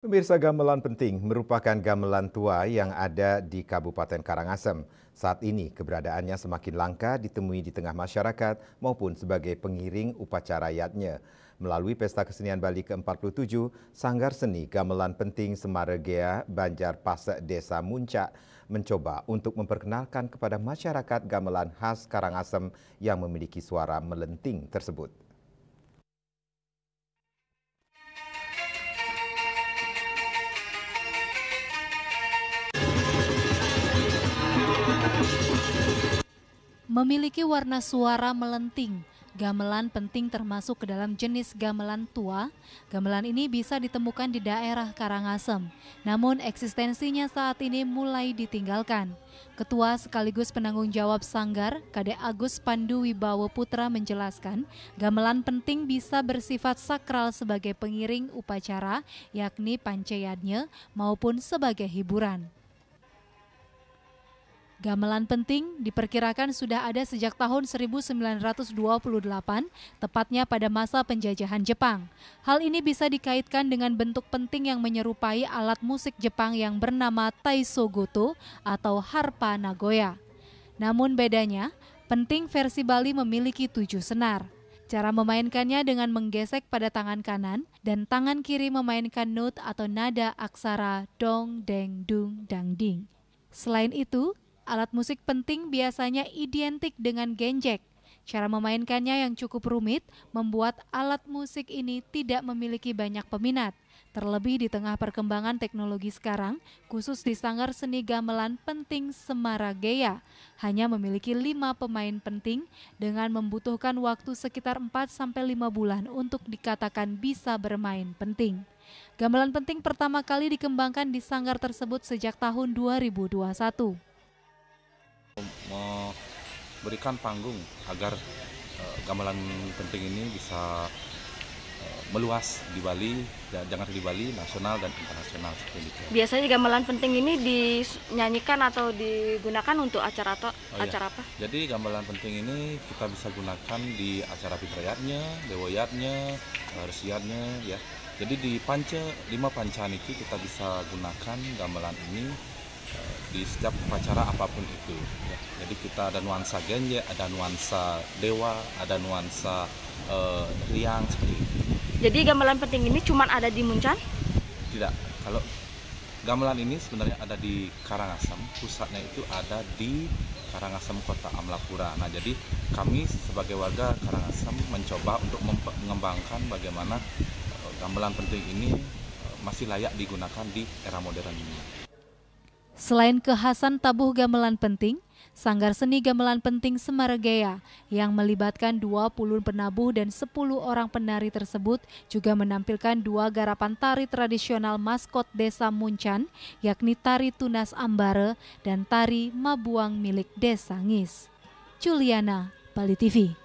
Pemirsa, gamelan penting merupakan gamelan tua yang ada di Kabupaten Karangasem. Saat ini keberadaannya semakin langka ditemui di tengah masyarakat maupun sebagai pengiring upacara adatnya. Melalui Pesta Kesenian Bali ke-47, Sanggar Seni Gamelan Penting Semaregea Banjar Pasek Desa Muncak mencoba untuk memperkenalkan kepada masyarakat gamelan khas Karangasem yang memiliki suara melenting tersebut. Memiliki warna suara melenting, gamelan penting termasuk ke dalam jenis gamelan tua. Gamelan ini bisa ditemukan di daerah Karangasem, namun eksistensinya saat ini mulai ditinggalkan. Ketua sekaligus penanggung jawab Sanggar, Kade Agus Pandu Wibawa Putra menjelaskan, gamelan penting bisa bersifat sakral sebagai pengiring upacara, yakni panceyadnya, maupun sebagai hiburan. Gamelan penting diperkirakan sudah ada sejak tahun 1928, tepatnya pada masa penjajahan Jepang. Hal ini bisa dikaitkan dengan bentuk penting yang menyerupai alat musik Jepang yang bernama Taisogoto atau harpa Nagoya. Namun bedanya, penting versi Bali memiliki 7 senar. Cara memainkannya dengan menggesek pada tangan kanan dan tangan kiri memainkan not atau nada aksara dong, deng, dung, dang, ding. Selain itu, alat musik penting biasanya identik dengan genjek. Cara memainkannya yang cukup rumit membuat alat musik ini tidak memiliki banyak peminat. Terlebih di tengah perkembangan teknologi sekarang, khusus di Sanggar Seni Gamelan Penting Semaregea, hanya memiliki 5 pemain penting dengan membutuhkan waktu sekitar 4-5 bulan untuk dikatakan bisa bermain penting. Gamelan penting pertama kali dikembangkan di sanggar tersebut sejak tahun 2021. Memberikan panggung agar gamelan penting ini bisa meluas di Bali, jangan di Bali, nasional dan internasional seperti itu. Biasanya gamelan penting ini dinyanyikan atau digunakan untuk acara atau acara apa? Jadi gamelan penting ini kita bisa gunakan di acara fitrayatnya, dewoyatnya, resiatnya ya. Jadi di 5 pancaan itu kita bisa gunakan gamelan ini di setiap upacara apapun itu ya. Jadi kita ada nuansa genje, ada nuansa dewa, ada nuansa riang seperti itu. Jadi gamelan penting ini cuma ada di Muncan? Tidak, kalau gamelan ini sebenarnya ada di Karangasem, pusatnya itu ada di Karangasem Kota Amlapura. Nah, jadi kami sebagai warga Karangasem mencoba untuk mengembangkan bagaimana gamelan penting ini masih layak digunakan di era modern ini. Selain kekhasan tabuh gamelan penting, Sanggar Seni Gamelan Penting Semaregea yang melibatkan 20 penabuh dan 10 orang penari tersebut juga menampilkan 2 garapan tari tradisional maskot Desa Muncan, yakni tari Tunas Ambare dan tari Mabuang milik Desa Ngis. Juliana, Bali TV.